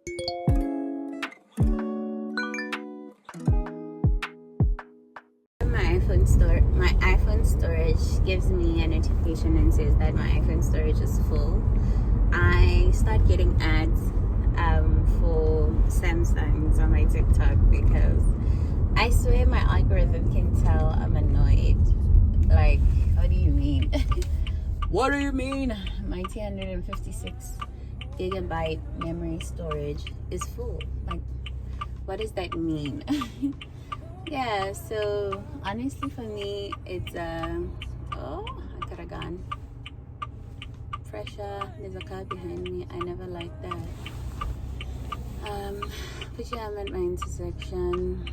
My iPhone storage gives me a notification and says that my iPhone storage is full. I start getting ads for Samsungs on my TikTok because I swear my algorithm can tell I'm annoyed. Like, what do you mean? What do you mean? My 256 gigabyte memory storage is full. Like, what does that mean? Yeah, so honestly for me, it's oh, I could have gone. Pressure, there's a car behind me. I never liked that. But yeah, I'm at my intersection.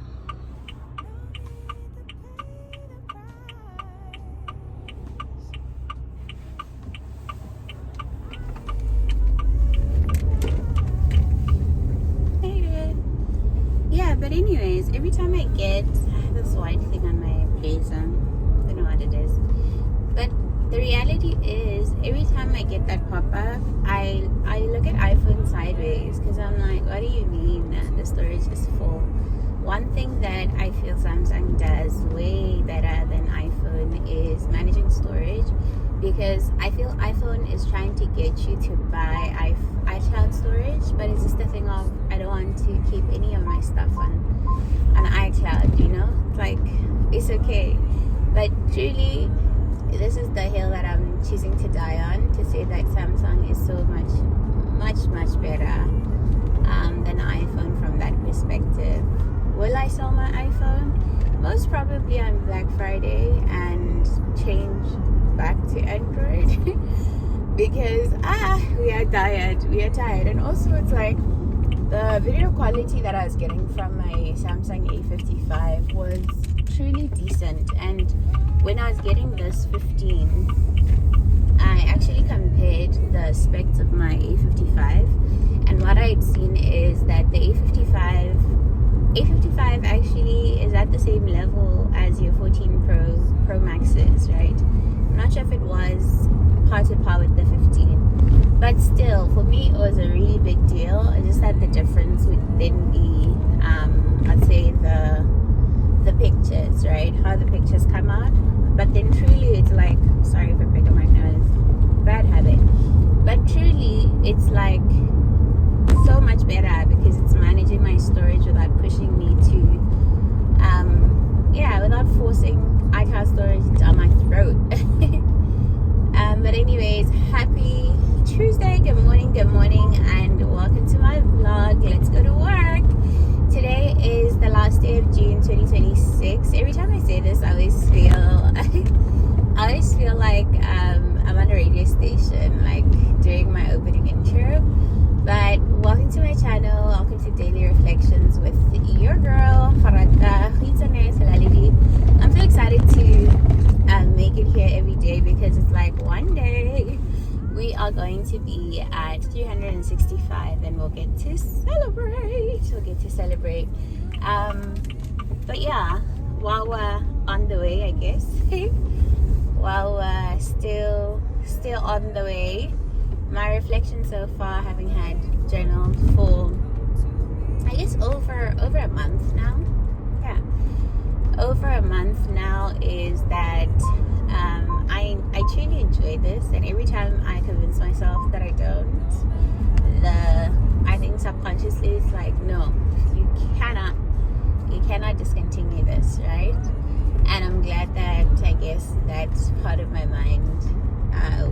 Yeah, but anyways, every time I have this white thing on my blazer, I don't know what it is, but the reality is every time I get that pop-up, I look at iPhone sideways because I'm like, what do you mean the storage is full? One thing that I feel Samsung does way better than iPhone is managing storage, because I feel iPhone is trying to get you to buy iCloud storage, but it's just the thing of I don't want to keep any of my stuff on iCloud, you know? Like, it's okay. But truly, this is the hill that I'm choosing to die on, to say that Samsung is so much better than iPhone from that perspective. Will I sell my iPhone? Most probably on Black Friday and change back to Android because we are tired, and also it's like the video quality that I was getting from my Samsung A55 was truly decent, and when I was getting this 15, I actually compared the specs of my A55, and what I'd seen is that the A55 actually is at the same level as your 14 Pro Maxes, right? I'm not sure if it was par to par with the 15, but still, for me, it was a really big deal. It's just that the difference would then be, I'd say the pictures, right? How the pictures come out. But then truly, it's like, sorry for picking my nose, bad habit. But truly, it's like so much better because it's managing my storage without pushing me to, without forcing iCloud storage down my throat. But anyways, happy Tuesday, good morning, and welcome to my vlog. Let's go to work. Today is the last day of June 2026. Every time I say this, I always feel like I'm on a radio station, like doing my opening intro. But welcome to my channel, welcome to Daily Reflections with your girl, Gorata.Selaledi. I'm so excited to make it here every day because it's like one day we are going to be at 365 and we'll get to celebrate. But yeah, while we're on the way, I guess, while we're still on the way, my reflection so far, having had journaled for I guess over a month now, over a month now, is that I truly enjoy this, and every time I convince myself that I don't, I think subconsciously it's like, no, you cannot discontinue this, right? And I'm glad that I guess that part of my mind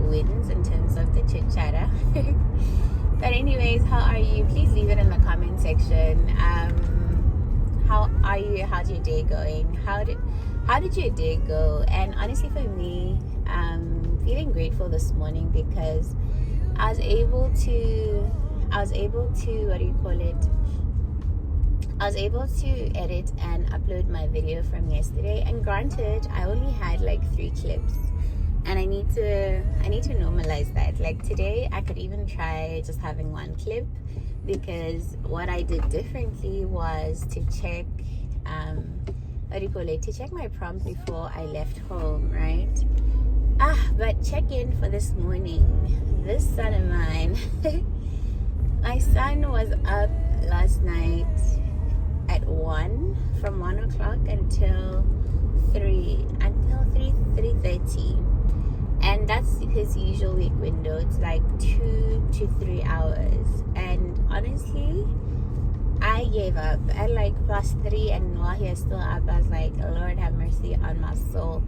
wins in terms of the chit chatter. But anyways, how are you? Please leave it in the comment section. How are you? How's your day going? How did your day go? And honestly, for me, feeling grateful this morning because I was able to I was able to edit and upload my video from yesterday, and granted, I only had like 3 clips, and I need to normalize that. Like today, I could even try just having 1 clip, because what I did differently was to check to check my prompt before I left home, right? But check in for this morning. This son of mine My son was up last night at 1, from 1 o'clock until 3:30, and that's his usual week window. It's like 2 to 3 hours, and honestly I gave up at like +3, and while he was still up I was like, Lord have mercy on my soul,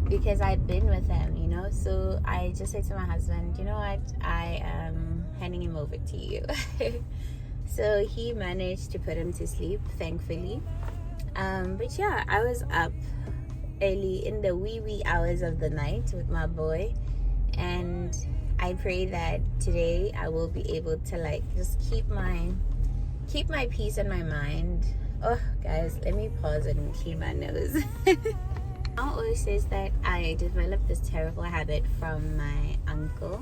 because I've been with him, you know. So I just said to my husband, you know what, I am handing him over to you. So he managed to put him to sleep, thankfully. But yeah, I was up early in the wee hours of the night with my boy, and I pray that today I will be able to like just keep my peace in my mind. Oh guys, let me pause and clean my nose. Mom always says that I developed this terrible habit from my uncle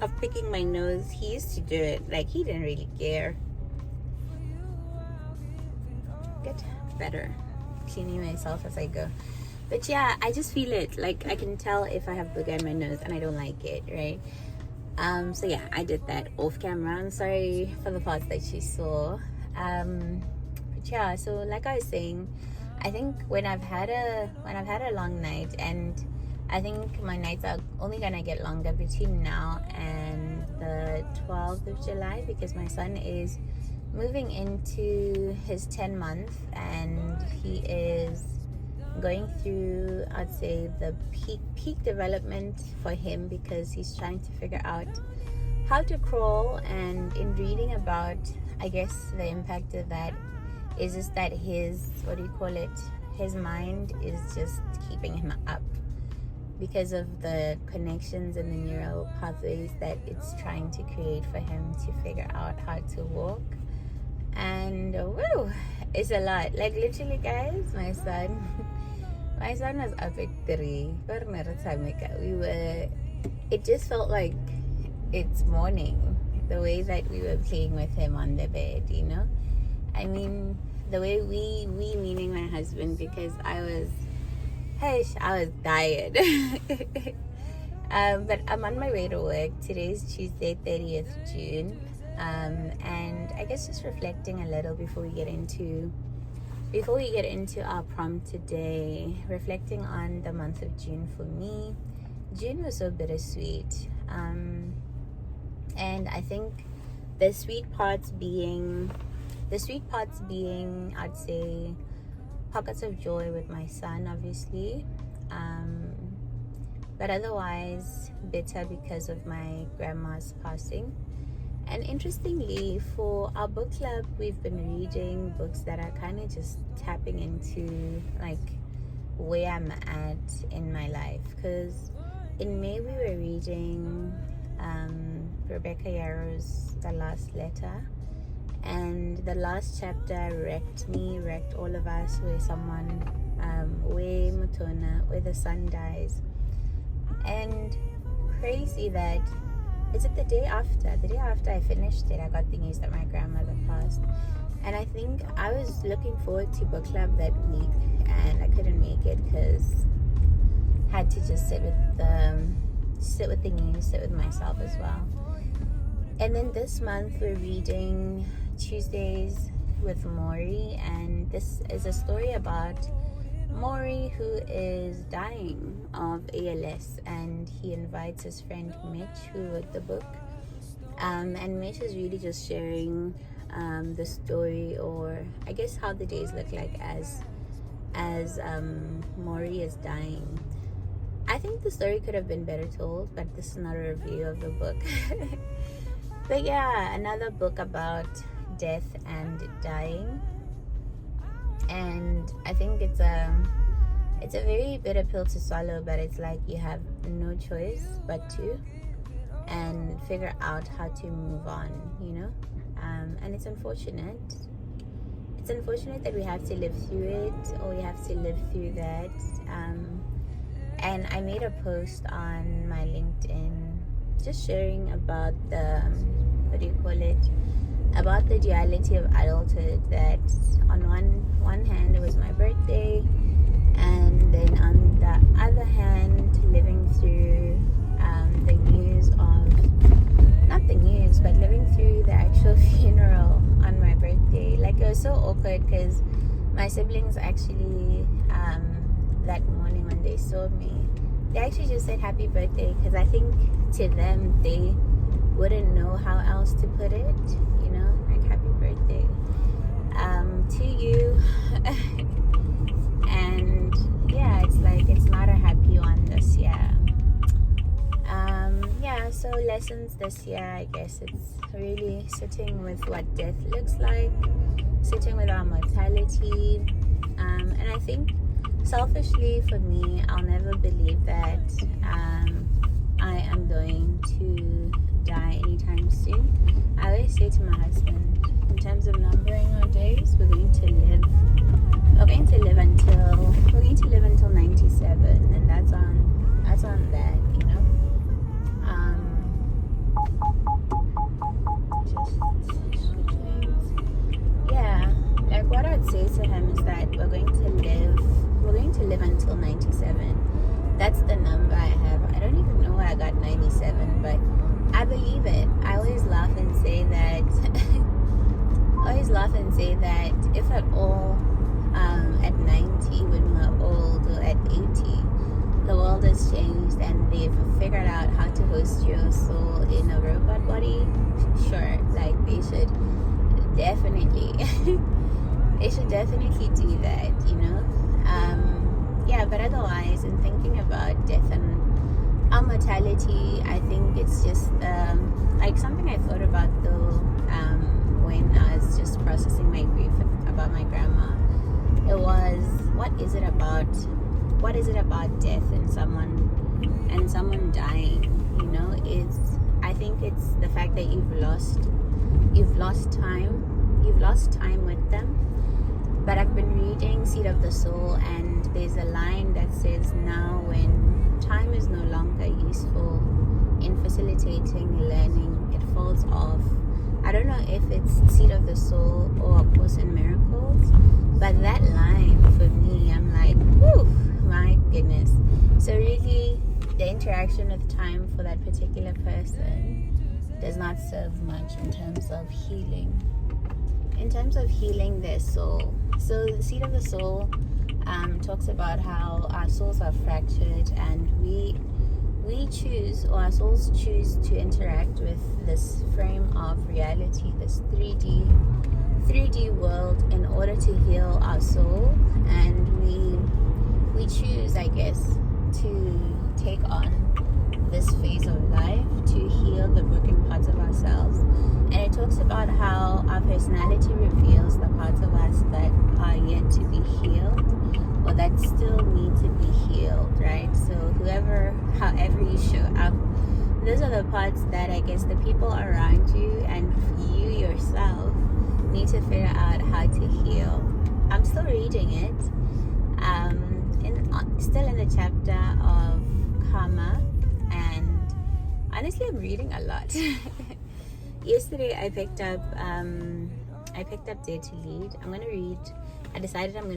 of picking my nose. He used to do it like he didn't really care. Get better cleaning myself as I go. But yeah, I just feel it. Like I can tell if I have booger in my nose and I don't like it, right? So yeah, I did that off camera. I'm sorry for the parts that you saw. But yeah, so like I was saying, I think when I've had a long night, and I think my nights are only gonna get longer between now and the 12th of July, because my son is moving into his 10th month, and he is going through, I'd say, the peak development for him, because he's trying to figure out how to crawl. And in reading about, I guess, the impact of that is just that his mind is just keeping him up because of the connections and the neural pathways that it's trying to create for him to figure out how to walk. And woo, it's a lot. Like literally, guys, my son was up at 3. It just felt like it's morning, the way that we were playing with him on the bed, you know. I mean, the way we meaning my husband, because I was tired. But I'm on my way to work. Today's Tuesday, 30th June. And I guess just reflecting a little before we get into our prompt today, reflecting on the month of June for me. June was so bittersweet. And I think the sweet parts being, I'd say, pockets of joy with my son, obviously. But otherwise, bitter because of my grandma's passing. And interestingly, for our book club, we've been reading books that are kind of just tapping into like where I'm at in my life. Because in May we were reading Rebecca Yarrow's The Last Letter, and the last chapter wrecked all of us, where someone where the son dies. And crazy that is it the day after I finished it, I got the news that my grandmother passed. And I think I was looking forward to book club that week, and I couldn't make it because I had to just sit with the news, sit with myself as well. And then this month we're reading Tuesdays with Maury, and this is a story about Maury, who is dying of ALS, and he invites his friend Mitch, who wrote the book. And Mitch is really just sharing the story, or I guess how the days look like as Maury is dying. I think the story could have been better told, but this is not a review of the book. But yeah, another book about death and dying. And I think it's a very bitter pill to swallow, but it's like you have no choice but to, and figure out how to move on, you know. And it's unfortunate that we have to live through it, or we have to live through that. And I made a post on my LinkedIn just sharing about the about the duality of adulthood, that on one hand it was my birthday, and then on the other hand living through the news of, not not the news, but living through the actual funeral on my birthday. Like, it was so awkward because my siblings actually, that morning when they saw me, they actually just said happy birthday, because I think to them, they wouldn't know how else to put it, you know, like happy birthday to you. And yeah, it's like, it's not a happy one this year. Yeah, so lessons this year, I guess it's really sitting with what death looks like, sitting with our mortality, and I think selfishly for me, I'll never believe that I am going to die anytime soon. I always say to my husband, in terms of numbering our days, we're going to live until 97, and that's on that, you know. Yeah, like what I'd say to him is that we're going to live until 97. That's the number I have. I don't even know where I got 97, but I believe it. I always laugh and say that if at all, at 90 when we're old, or at 80, the world has changed and they've figured out how to host your soul in a robot body, sure, like they should definitely do that, you know. Yeah, but otherwise, in thinking about death and our mortality, I think it's just like something I thought about though, when I was just processing my grief about my grandma. It was, what is it about death and someone dying, you know? I think it's the fact that you've lost time with them. But I've been reading Seed of the Soul, and there's a line that says, now when time is no longer useful in facilitating learning, it falls off. I don't know if it's Seed of the Soul or A Course in Miracles, but that line for me, I'm like, whew, my goodness. So really, the interaction with time for that particular person does not serve much in terms of healing their soul. So the Seed of the Soul talks about how our souls are fractured, and we choose, or our souls choose, to interact with this frame of reality, this 3D world, in order to heal our soul. And we choose, I guess, to take on this phase of life to heal the broken parts of ourselves. And it talks about how our personality reveals the parts of us that are yet to be healed, or that still need to be healed, right? So however you show up, those are the parts that I guess the people around you and you yourself need to figure out how to heal. I'm still reading it, still in the chapter of karma, and honestly I'm reading a lot. Yesterday I picked up Dare to Lead. I decided I'm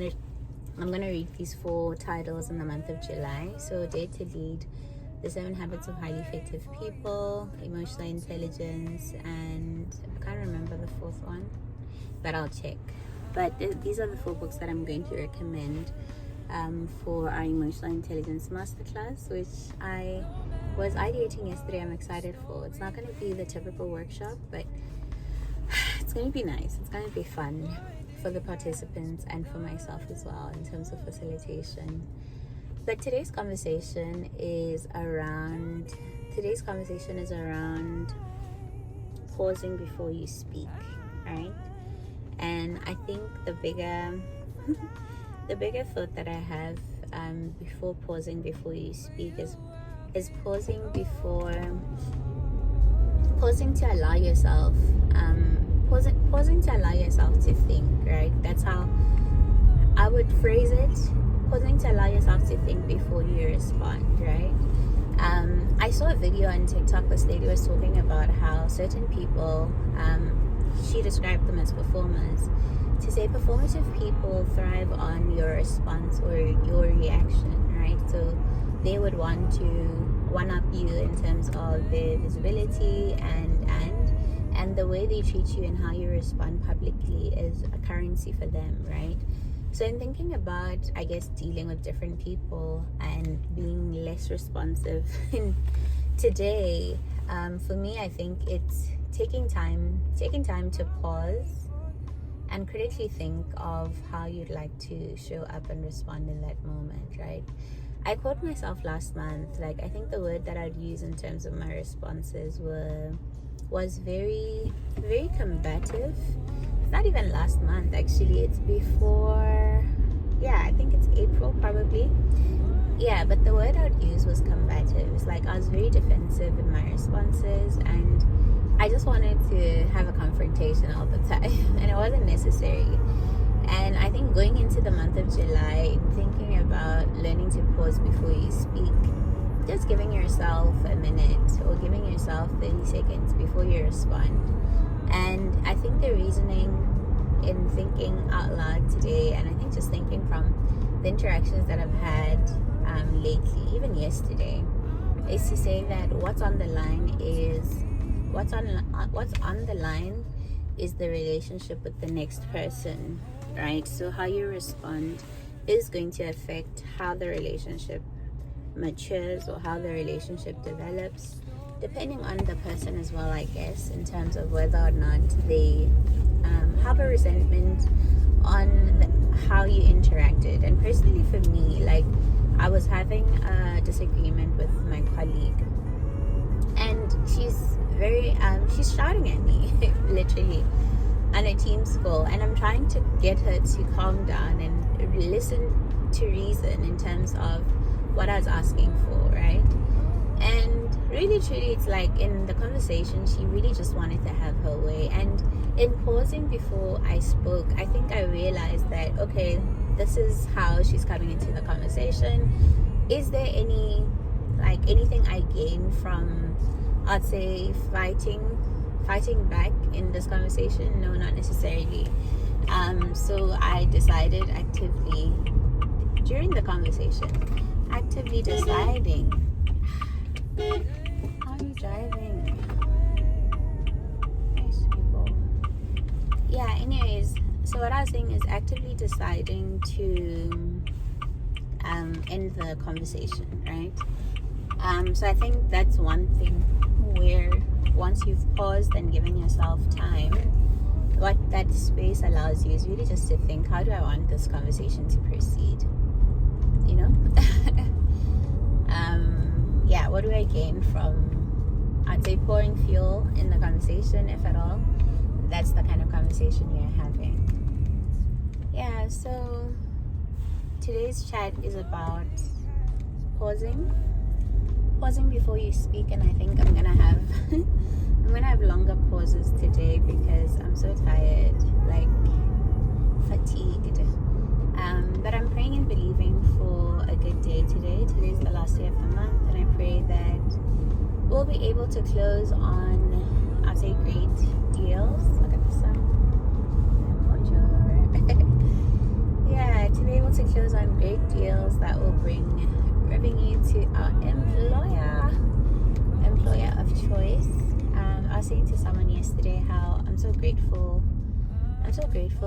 gonna read these 4 titles in the month of July. So Dare to Lead, The 7 Habits of Highly Effective People, Emotional Intelligence, and I can't remember the 4th one, but I'll check. But these are the 4 books that I'm going to recommend for our Emotional Intelligence Masterclass, which I was ideating yesterday. I'm excited for. It's not going to be the typical workshop, but it's going to be nice. It's going to be fun for the participants and for myself as well in terms of facilitation. But today's conversation is around pausing before you speak, right? And I think the bigger thought that I have before pausing before you speak is pausing to allow yourself to think, right? That's how I would phrase it. Pausing to allow yourself to think before you respond, right? I saw a video on TikTok. This lady was talking about how certain people, she described them as performers, to say performative people thrive on your response or your reaction, right? So they would want to one up you in terms of their visibility, and the way they treat you and how you respond publicly is a currency for them, right? So in thinking about, I guess, dealing with different people and being less responsive today, for me, I think it's taking time to pause and critically think of how you'd like to show up and respond in that moment, right? I caught myself last month, like, I think the word that I'd use in terms of my responses was very, very combative. It's not even last month, actually. It's before, yeah, I think it's April probably. Yeah, but the word I would use was combative. It's like I was very defensive in my responses, and I just wanted to have a confrontation all the time, and it wasn't necessary. And I think going into the month of July, thinking about learning to pause before you speak, just giving yourself a minute or giving yourself 30 seconds before you respond. And I think the reasoning in thinking out loud today, and I think just thinking from the interactions that I've had lately, even yesterday, is to say that what's on the line is the relationship with the next person, right? So how you respond is going to affect how the relationship matures or how the relationship develops, depending on the person as well, I guess, in terms of whether or not they have a resentment on how you interacted. And personally for me, like, I was having a disagreement with my colleague, and she's shouting at me literally on a Teams call, and I'm trying to get her to calm down and listen to reason in terms of what I was asking for, right? And really truly, it's like in the conversation, she really just wanted to have her way. And in pausing before I spoke, I think I realized that, okay, this is how she's coming into the conversation. Is there anything I gain from, I'd say, fighting back in this conversation? No, not necessarily. So I decided actively during the conversation, actively deciding. How are you driving? Nice people. Yeah, anyways, so what I was saying is actively deciding to end the conversation, right? So I think that's one thing where once you've paused and given yourself time, what that space allows you is really just to think, how do I want this conversation to proceed? You know? Yeah, what do I gain from, I'd say, pouring fuel in the conversation, if at all? That's the kind of conversation you're having. Yeah, so today's chat is about pausing before you speak, and I think I'm gonna have longer pauses today because I'm so tired, like fatigued. But I'm praying and believing for a good day today. Today's the last day of the month, and I pray that we'll be able to close on, I'd say, great deals. Look at the sun. Yeah, to be able to close on great deals that will bring revenue to our employer of choice. I was saying to someone yesterday how I'm so grateful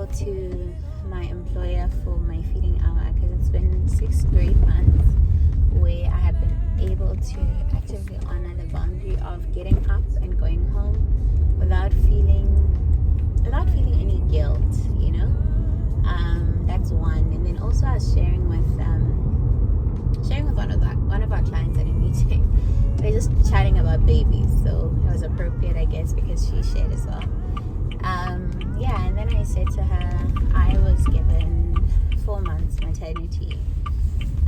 to my employer for my feeding hour, because it's been 6 great months where I have been able to actively honor the boundary of getting up and going home without feeling any guilt, you know. That's one. And then also I was sharing with one of our clients at a meeting. They're just chatting about babies, so it was appropriate, I guess, because she shared as well. Yeah, and then I said to her, I was given 4 months maternity,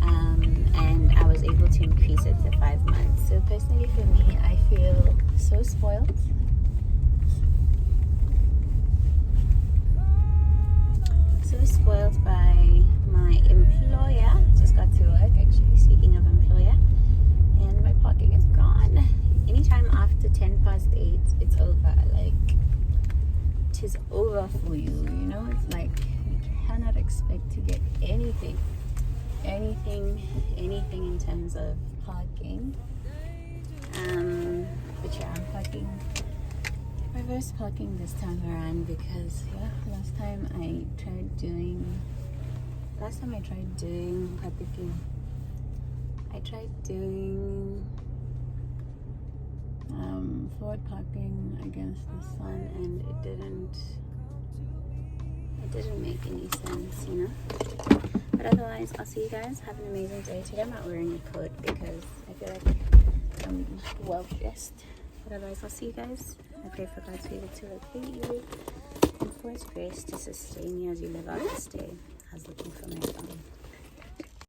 and I was able to increase it to 5 months. So personally for me, I feel so spoiled. So spoiled by my employer. Just got to work, actually, speaking of employer, and my parking is gone. Anytime after 8, it's over. Like, it is over for you, you know. It's like you cannot expect to get anything in terms of parking But yeah, I'm parking, reverse parking this time around because yeah, last time I tried doing forward parking against the sun, and it didn't make any sense, you know. But otherwise, I'll see you guys. Have an amazing day. Today I'm not wearing a coat because I feel like I'm well dressed. But otherwise, I'll see you guys. I pray for God's favor to locate you and for His grace to sustain you as you live out this day. I was looking for my phone.